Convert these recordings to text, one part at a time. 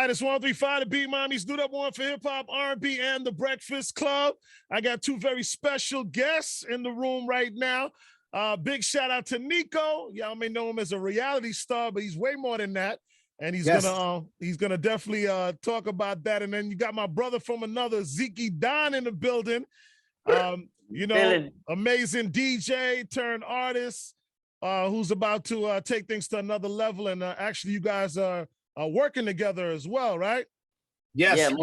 right, it's 135 to Beat Mommies. Do that one for hip hop, R&B, and the Breakfast Club. I got two very special guests in the room right now. Big shout out to Nikko. Y'all may know him as a reality star, but he's way more than that. And he's gonna definitely talk about that. And then you got my brother from another, Zeke Don, in the building. Amazing DJ turned artist who's about to take things to another level. And actually, you guys are working together as well, right? Yes.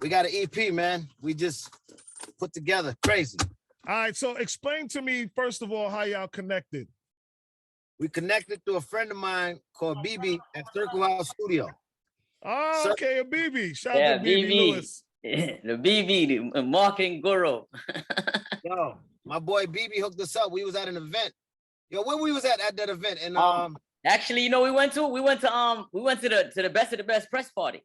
We got an EP, man. We just put together. Crazy. All right, so explain to me, first of all, how y'all connected. We connected through a friend of mine called BB at Circle House Studio. Oh, okay, a BB. Shout out to BB Lewis. The BB, the marketing guru. Yo, my boy BB hooked us up. We was at an event. Yo, where we was at that event? And actually, we went to the best of the best press party.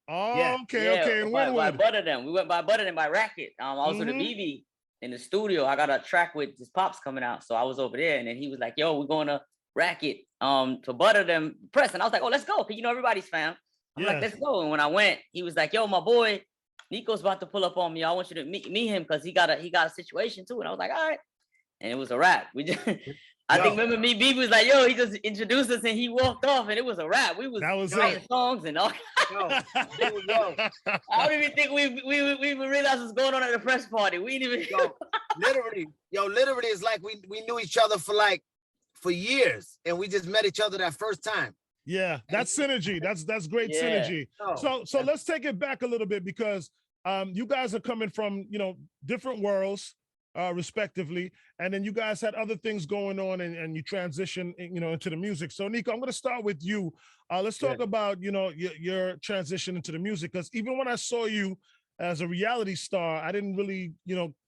Oh, yeah. Okay. And by Butterdam. We went by Butterdam by Racket. Also the BB in the studio. I got a track with his pops coming out. So I was over there and then he was like, yo, we're going to Racket to Butterdam press. And I was like, oh, let's go. Cause everybody's fam. I'm like, let's go. And when I went, he was like, yo, my boy, Nikko's about to pull up on me. I want you to meet him because he got a situation too. And I was like, all right. And it was a wrap. We just I think remember me, BB was like, yo, he just introduced us and he walked off and it was a wrap. We was writing songs and all. I don't even think we even realized what's going on at the press party. We didn't even literally it's like we knew each other for years and we just met each other that first time. Yeah, that's synergy. That's great synergy. So let's take it back a little bit because you guys are coming from, different worlds. Respectively, and then you guys had other things going on and you transition into the music. So Nikko, I'm going to start with you. Let's talk about your transition into the music, because even when I saw you as a reality star, I didn't really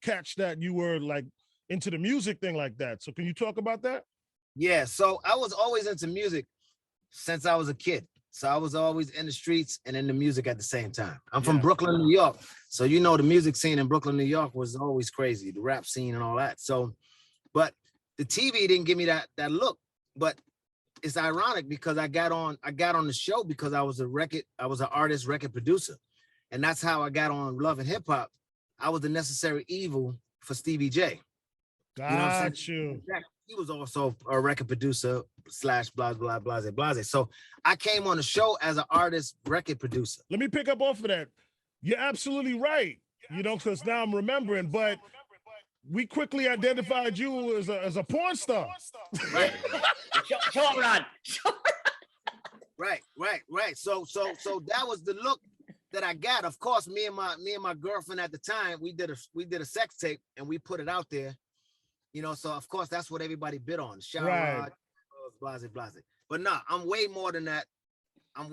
catch that you were like into the music thing like that. So can you talk about that? Yeah, so I was always into music since I was a kid. So I was always in the streets and in the music at the same time. I'm from Brooklyn, New York. So the music scene in Brooklyn, New York was always crazy, the rap scene and all that. So, but the TV didn't give me that look. But it's ironic because I got on the show because I was an artist, record producer. And that's how I got on Love and Hip Hop. I was the necessary evil for Stevie J. Got you. He was also a record producer / blah, blah, blah, blah. So I came on the show as an artist, record producer. Let me pick up off of that. You're absolutely right, because now I'm remembering, but we quickly identified you as a porn star. Right. Show up, Ron. Right. So that was the look that I got. Of course, me and my girlfriend at the time, we did a sex tape and we put it out there. So of course that's what everybody bid on. Shout out, blase. But no, I'm way more than that. I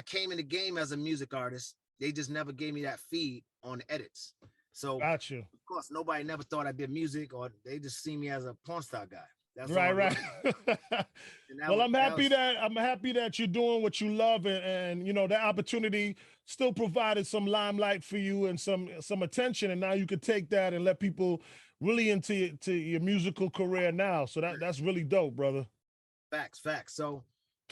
came in the game as a music artist. They just never gave me that feed on the edits. So got you. Of course, nobody never thought I did music, or they just see me as a porn star guy. That's right. Well, I'm happy that you're doing what you love, and that opportunity still provided some limelight for you and some attention, and now you could take that and let people really into your musical career now. So that's really dope, brother. Facts. So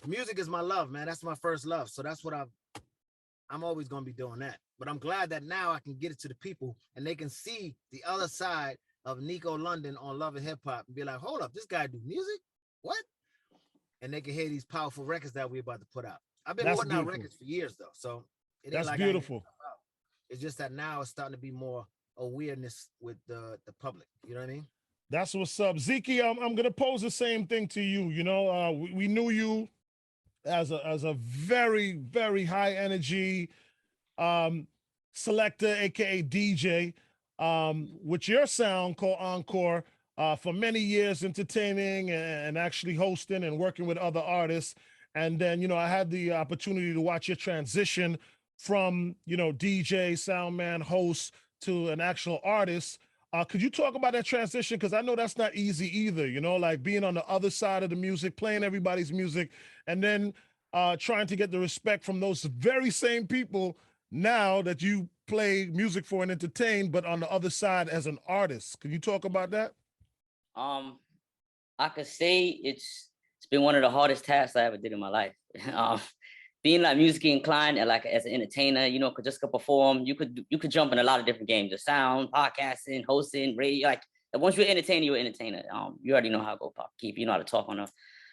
music is my love, man. That's my first love. So that's what I'm always going to be doing that. But I'm glad that now I can get it to the people and they can see the other side of Nikko London on Love and Hip Hop and be like, hold up, this guy do music? What? And they can hear these powerful records that we're about to put out. I've been putting out records for years though. So it ain't like beautiful. It's just that now it's starting to be more awareness with the public. You know what I mean? That's what's up. Zeke, I'm gonna pose the same thing to you. We knew you as a very, very high energy selector, aka DJ, with your sound called Encore, for many years entertaining and actually hosting and working with other artists. And then, I had the opportunity to watch your transition from, DJ, soundman, host to an actual artist. Could you talk about that transition? Because I know that's not easy either, like being on the other side of the music, playing everybody's music, and then trying to get the respect from those very same people now that you play music for and entertain, but on the other side as an artist. Can you talk about that? I could say it's been one of the hardest tasks I ever did in my life. being like musically inclined and like as an entertainer, you know, could perform. You could jump in a lot of different games: the sound, podcasting, hosting, radio. Like once you're an entertainer, you're an entertainer. You already know how to go pop keep. You know how to talk on a.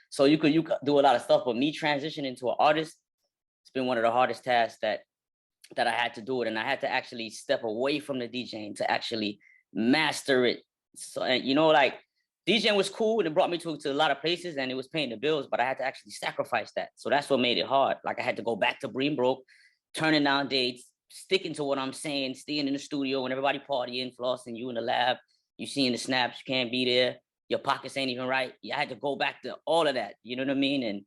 So you could do a lot of stuff. But me transitioning to an artist, it's been one of the hardest tasks that I had to do it, and I had to actually step away from the DJing to actually master it. So, you know, like DJing was cool and it brought me to a lot of places and it was paying the bills, but I had to actually sacrifice that. So that's what made it hard. Like I had to go back to being broke, turning down dates, sticking to what I'm saying, staying in the studio when everybody partying, flossing, you in the lab, you seeing the snaps, you can't be there, your pockets ain't even right. I had to go back to all of that, you know what I mean? And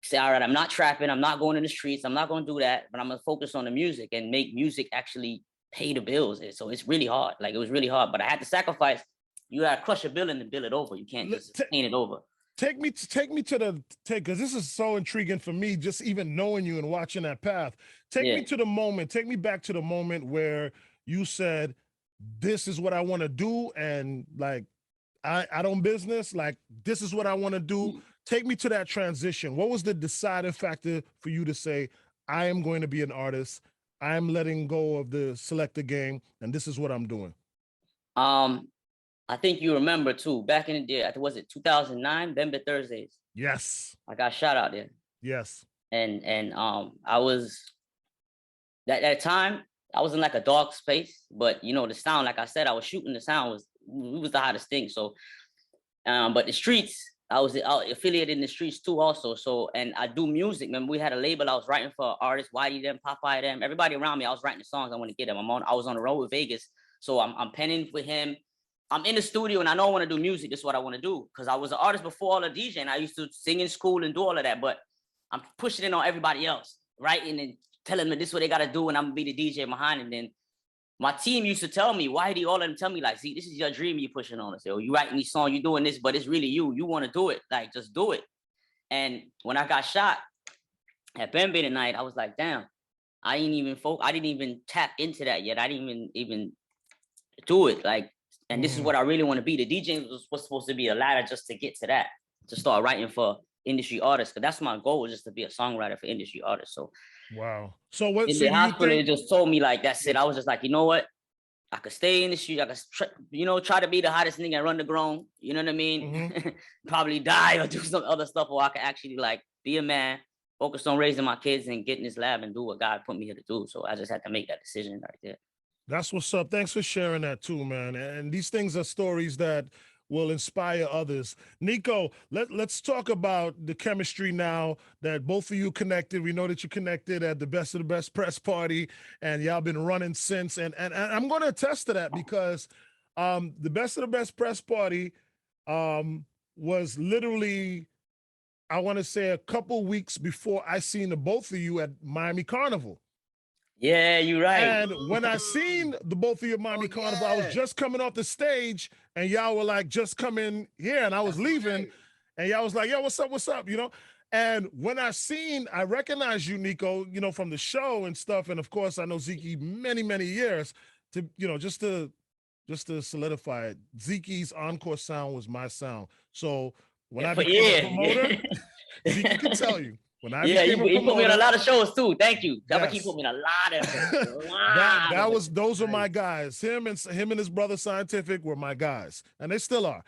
say, all right, I'm not trapping, I'm not going in the streets, I'm not going to do that, but I'm going to focus on the music and make music actually pay the bills. So it's really hard. Like it was really hard, but I had to sacrifice. You got to crush a bill and then bill it over. You can't just paint it over. Take me to the because this is so intriguing for me, just even knowing you and watching that path. Take me to the moment, take me back to the moment where you said, this is what I want to do. And like, I don't business, like, this is what I want to do. Take me to that transition. What was the deciding factor for you to say, I am going to be an artist. I'm letting go of the selector game, and this is what I'm doing? I think you remember too, back in the day, was it 2009, Bembe Thursdays? Yes. I got shot out there. Yes. And I was, that time, I was in like a dark space, but you know, the sound, like I said, I was shooting the sound, we was the hottest thing. So, but the streets, I was affiliated in the streets too also. So, and I do music. Remember, we had a label, I was writing for artists, Whitey them, Popeye them, everybody around me, I was writing the songs I want to get them. I was on the road with Vegas. So I'm penning with him. I'm in the studio and I know I want to do music. This is what I want to do. Because I was an artist before all the DJing. I used to sing in school and do all of that. But I'm pushing it on everybody else, writing and telling them this is what they got to do. And I'm going to be the DJ behind. And then my team used to tell me, why do all of them tell me, like, see, this is your dream you're pushing on us. Yo, you writing these songs, you doing this, but it's really you. You want to do it. Like, just do it. And when I got shot at Bembe tonight, I was like, damn, I didn't even tap into that yet. I didn't even do it. Like, and this is what I really want to be. The DJ was supposed to be a ladder just to get to that, to start writing for industry artists. Because that's my goal, was just to be a songwriter for industry artists. So, wow. So what? In the hospital, it just told me like, that's it. I was just like, you know what? I could stay in the street. I could, try to be the hottest nigga and run the grown. You know what I mean? Probably die or do some other stuff, or I could actually like be a man, focus on raising my kids and get in this lab and do what God put me here to do. So I just had to make that decision right there. That's what's up. Thanks for sharing that too, man. And these things are stories that will inspire others. Nikko, let's talk about the chemistry now that both of you connected. We know that you connected at the Best of the Best press party, and y'all been running since. And I'm going to attest to that because the Best of the Best press party was literally, I want to say, a couple weeks before I seen the both of you at Miami Carnival. Yeah, you're right. And when I seen the both of you at Miami Carnival, I was just coming off the stage and y'all were like, just come in here. And I was leaving and y'all was like, yo, what's up, you know? And when I recognized you, Nikko, from the show and stuff. And of course, I know Zeke many, many years to, just to solidify it. Zeke's encore sound was my sound. So when I became a promoter, Zeke can tell you. You put me on a lot of shows too. Thank you. Yes. Put me in a lot of those are my guys. Him and his brother Scientific were my guys, and they still are.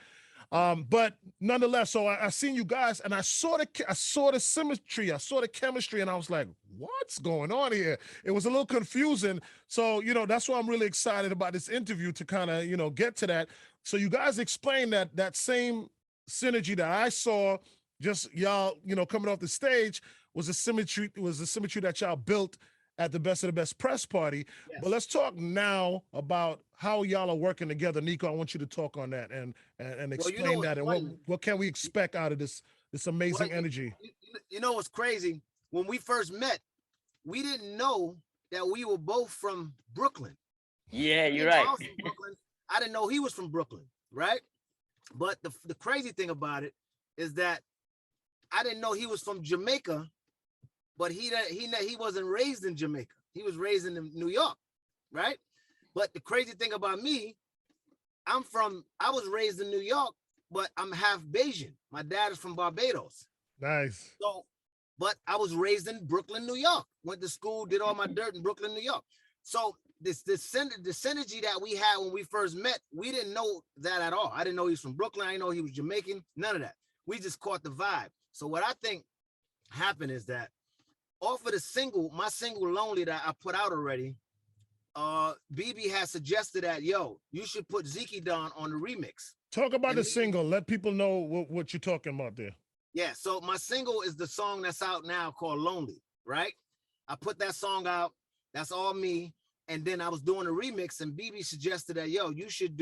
But nonetheless, so I seen you guys, and I saw the symmetry, I saw the chemistry, and I was like, what's going on here? It was a little confusing. So that's why I'm really excited about this interview to kind of get to that. So you guys explain that same synergy that I saw. Just y'all, coming off the stage was a symmetry that y'all built at the Best of the Best press party. Yes. But let's talk now about how y'all are working together. Nikko, I want you to talk on that and explain that, and what can we expect out of this amazing energy. You know what's crazy? When we first met, we didn't know that we were both from Brooklyn. Yeah, you're right. I didn't know he was from Brooklyn, right? But the crazy thing about it is that I didn't know he was from Jamaica, but he wasn't raised in Jamaica. He was raised in New York, right? But the crazy thing about me, I was raised in New York, but I'm half Bajan. My dad is from Barbados. Nice. So but I was raised in Brooklyn, New York. Went to school, did all my dirt in Brooklyn, New York. So the synergy that we had when we first met, we didn't know that at all. I didn't know he was from Brooklyn. I didn't know he was Jamaican. None of that. We just caught the vibe. So what I think happened is that off of the single, my single Lonely that I put out already, BB has suggested that, yo, you should put Zeke Don on the remix. Talk about the single. Let people know what you're talking about there. Yeah, so my single is the song that's out now called Lonely, right? I put that song out. That's all me. And then I was doing a remix, and BB suggested that, yo, you should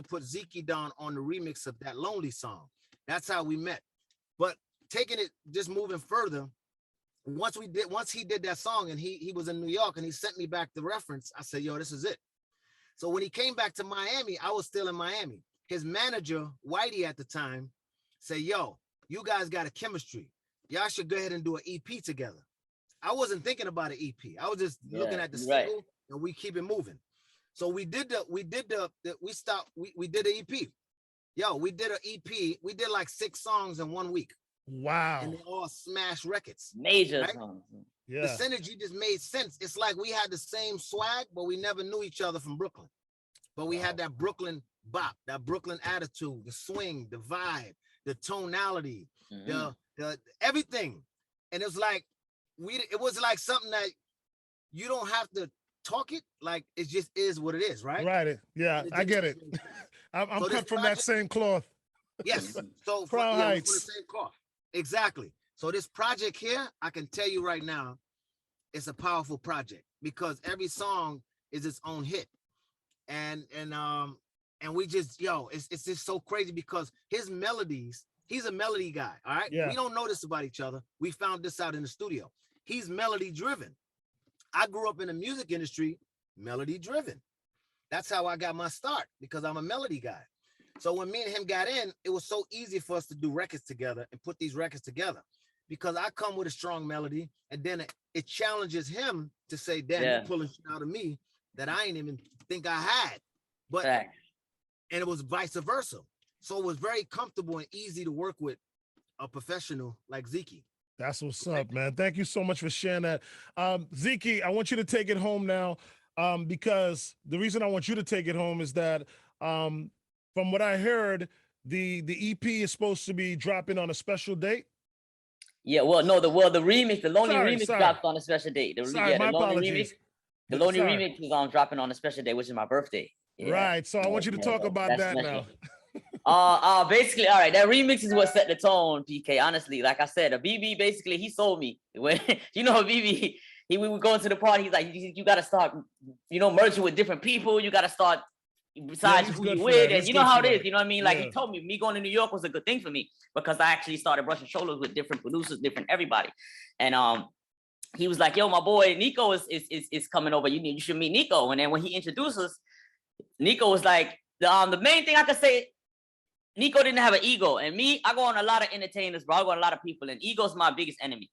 put Zeke Don on the remix of that Lonely song. That's how we met. But taking it, just moving further, once he did that song, and he was in New York, and he sent me back the reference, I said, yo, this is it. So when he came back to Miami, I was still in Miami. His manager, Whitey at the time, said, yo, you guys got a chemistry. Y'all should go ahead and do an EP together. I wasn't thinking about an EP. I was just looking at the single, and we keep it moving. So we did the EP. Yo, we did an EP. We did like 6 songs in 1 week. Wow. And they all smash records. Major right? songs. Yeah. The synergy just made sense. It's like we had the same swag, but we never knew each other from Brooklyn. But we had that Brooklyn bop, that Brooklyn attitude, the swing, the vibe, the tonality, the everything. And it was like it was like something that you don't have to talk it, like it just is what it is, right? Right. Yeah, I get it. I'm so cut from that same cloth. Yes. So from the same cloth. Exactly. So this project here, I can tell you right now, it's a powerful project because every song is its own hit. And we just, it's just so crazy because his melodies, he's a melody guy. All right. Yeah. We don't know this about each other. We found this out in the studio. He's melody driven. I grew up in the music industry, melody driven. That's how I got my start because I'm a melody guy. So when me and him got in, it was so easy for us to do records together and put these records together because I come with a strong melody and then it challenges him to say, damn, you're pulling shit out of me that I ain't even think I had. But and it was vice versa. So it was very comfortable and easy to work with a professional like Zeke. That's what's up, man. Thank you so much for sharing that. Zeke, I want you to take it home now because the reason I want you to take it home is that from what I heard, the EP is supposed to be dropping on a special date. Yeah, well, no, the remix, the Lonely remix drops on a special date. My apologies. The Lonely remix is dropping on a special day, which is my birthday. Yeah. Right. So I want you to talk about that now. Basically, all right, that remix is what set the tone, PK. Honestly, like I said, a BB basically he sold me. When BB, we would go into the party. He's like, you got to start, merging with different people. You got to start besides who you with, and you know how it is. You know what I mean? Like he told me going to New York was a good thing for me because I actually started brushing shoulders with different producers, different everybody, and he was like, yo, my boy Nikko is coming over. You should meet Nikko. And then when he introduced us, Nikko was like, the main thing I could say, Nikko didn't have an ego. And me, I go on a lot of entertainers, bro. I go on a lot of people, and ego's my biggest enemy.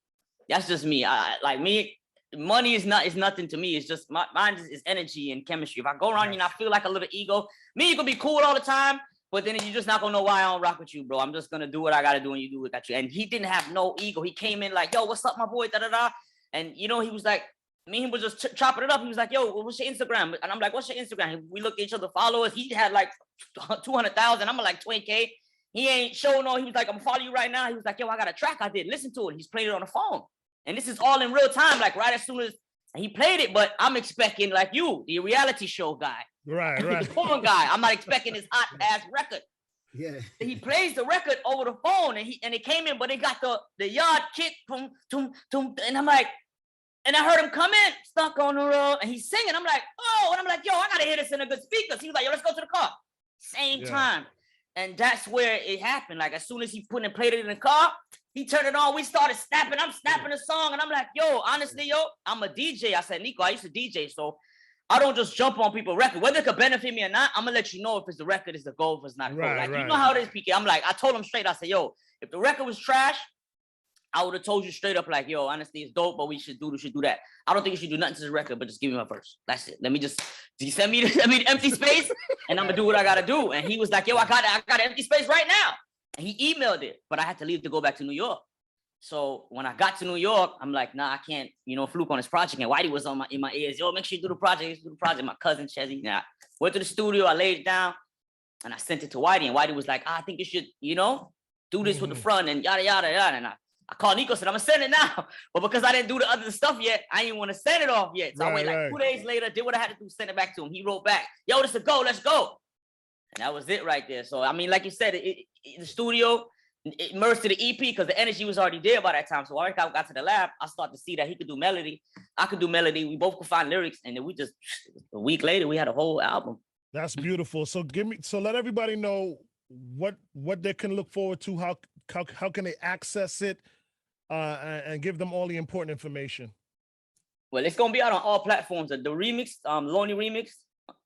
That's just me. Money is nothing to me. It's just mine is energy and chemistry. If I go around and I feel like a little ego, you can be cool all the time, but then you're just not gonna know why I don't rock with you, bro. I'm just gonna do what I gotta do and you do what I got you. And he didn't have no ego. He came in like, yo, what's up, my boy? Da-da-da. And he was like, me and him was just chopping it up. He was like, yo, what's your Instagram? And I'm like, what's your Instagram? We looked at each other followers. He had like 200,000. I'm like 20K. He ain't showing no. He was like, I'm gonna follow you right now. He was like, yo, I got a track I did. Listen to it. He's played it on the phone. And this is all in real time, like right as soon as he played it. But I'm expecting like you, the reality show guy. Right. The porn guy. I'm not expecting this hot ass record. Yeah. He plays the record over the phone and it came in, but it got the yard kick, boom, tum, tum, and I'm like, and I heard him come in, stuck on the road, and he's singing. I'm like, oh, and I'm like, yo, I gotta hear this in a good speakers. He was like, yo, let's go to the car. Same time. And that's where it happened. Like as soon as he played it in the car, he turned it on. We started snapping. I'm snapping the song, and I'm like, yo, honestly, I'm a DJ. I said, Nikko, I used to DJ, so I don't just jump on people's record. Whether it could benefit me or not, I'm gonna let you know if it's the record, it's the goal, if it's not goal. Like you know how it is, PK. I'm like, I told him straight. I said, yo, if the record was trash, I would have told you straight up, like, yo, honestly, it's dope, but we should do that. I don't think you should do nothing to this record, but just give me my verse. That's it. Let me send me the empty space, and I'm gonna do what I gotta do. And he was like, yo, I got empty space right now. And he emailed it, but I had to leave to go back to New York. So when I got to New York, I'm like, nah, I can't, fluke on this project. And Whitey was in my ears. Yo, make sure you do the project. My cousin Chezzy. And I went to the studio. I laid it down, and I sent it to Whitey. And Whitey was like, I think you should, do this with the front and yada yada yada. And I called Nikko, said I'm gonna send it now. But because I didn't do the other stuff yet, I didn't want to send it off yet. So I waited like 2 days later, did what I had to do, send it back to him. He wrote back, yo, this is a go, let's go. And that was it right there. So I mean, like you said, the studio. It merged to the EP because the energy was already there by that time. So when I got to the lab, I started to see that he could do melody. I could do melody. We both could find lyrics. And then a week later, we had a whole album. That's beautiful. So let everybody know what they can look forward to. How can they access it and give them all the important information? Well, it's going to be out on all platforms. The remix, Lonely Remix,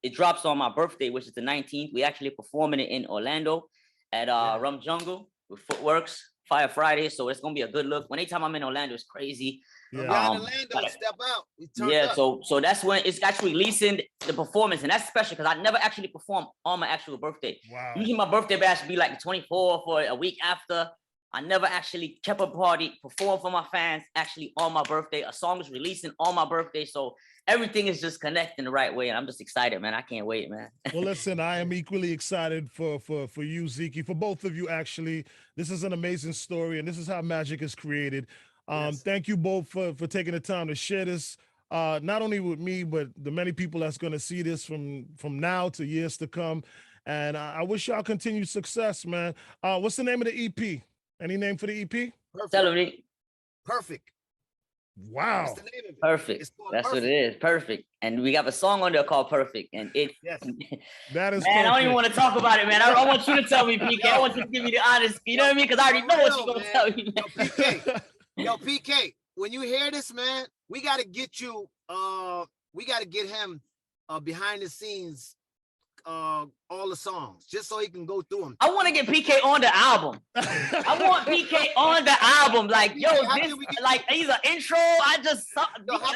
it drops on my birthday, which is the 19th. We actually performing it in Orlando at Rum Jungle with Footworks, Fire Friday. So it's gonna be a good look. Anytime I'm in Orlando, it's crazy. Yeah. Orlando, step out. Yeah, so that's when it's actually releasing the performance, and that's special because I never actually performed on my actual birthday. Wow. Usually my birthday bash be like the 24th or a week after. I never actually kept a party, performed for my fans actually on my birthday. A song is releasing on my birthday. So everything is just connecting the right way. And I'm just excited, man. I can't wait, man. Well, listen, I am equally excited for you, Zeke, for both of you, actually. This is an amazing story, and this is how magic is created. Yes. Thank you both for taking the time to share this, not only with me, but the many people that's going to see this from now to years to come. And I wish y'all continued success, man. What's the name of the EP? Any name for the EP? Perfect. Perfect. Wow. That's the name of it. Perfect. That's Perfect. What it is. Perfect. And we got a song on there called Perfect. And it that is man, perfect. I don't even want to talk about it, man. I want you to tell me, PK. I want you to give me the honest, you know what I mean? Because I already know what you're gonna tell me. Yo, PK, when you hear this, man, we gotta get him behind the scenes. All the songs, just so he can go through them. I want to get PK on the album. I want PK on the album. Like, yo, this, like, he's an intro. How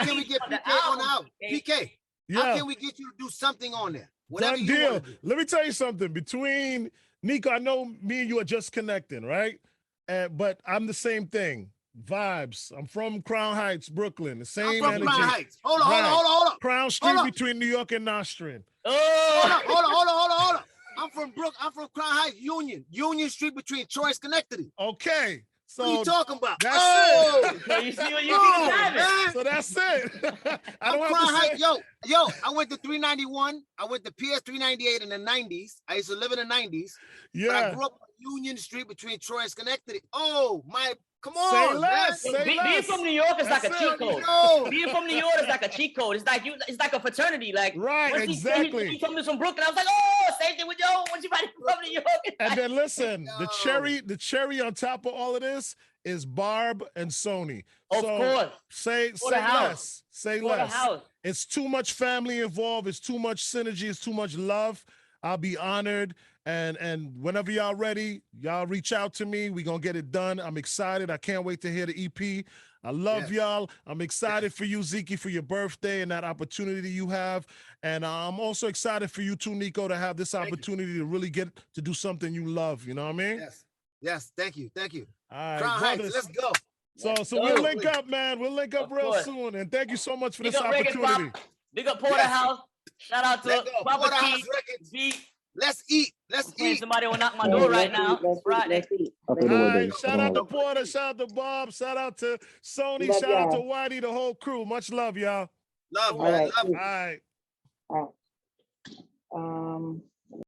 can we get PK on the album? PK, how can we get you to do something on there? Whatever you deal. Want to do. Let me tell you something. Between Nikko, I know me and you are just connecting, right? But I'm the same thing. Vibes. I'm from Crown Heights, Brooklyn. The same energy. Crown Heights. Hold on. Crown Street between New York and Nostrand. Oh, hold on. I'm from Crown Heights, Union Street between Troy and Schenectady. Okay. So what are you talking about? That's it. So you see what you So that's it. I don't Crown have to say. Yo, I went to 391. I went to PS 398 in the 90s. I used to live in the 90s. Yeah. But I grew up on Union Street between Troy and Schenectady. Oh my. Come on, say less, man. Being from New York is like a cheat code. No. Being from New York is like a cheat code. It's like a fraternity. Like right, exactly. He told me from Brooklyn. I was like, oh, same thing with yo. Once you find from New York. And then listen, the cherry on top of all of this is Barb and Sony. Of course. Say less. Say less. It's too much family involved. It's too much synergy. It's too much love. I'll be honored. And whenever y'all ready, y'all reach out to me. We're going to get it done. I'm excited. I can't wait to hear the EP. I love y'all. I'm excited for you, Zeke, for your birthday and that opportunity you have. And I'm also excited for you too, Nikko, to have this opportunity to really get to do something you love. You know what I mean? Yes. Thank you. All right, Crown Heights, let's go. So we'll link up, man. We'll link up real soon. And thank you so much for this opportunity. Big up Porterhouse. Shout out to Baba Key. Let's eat. Somebody will knock my door right now. It's Friday. All right. Shout out to Porter. Shout out to Bob. Shout out to Sony. Shout out to Whitey, the whole crew. Much love, y'all. Love, man. Love. All right.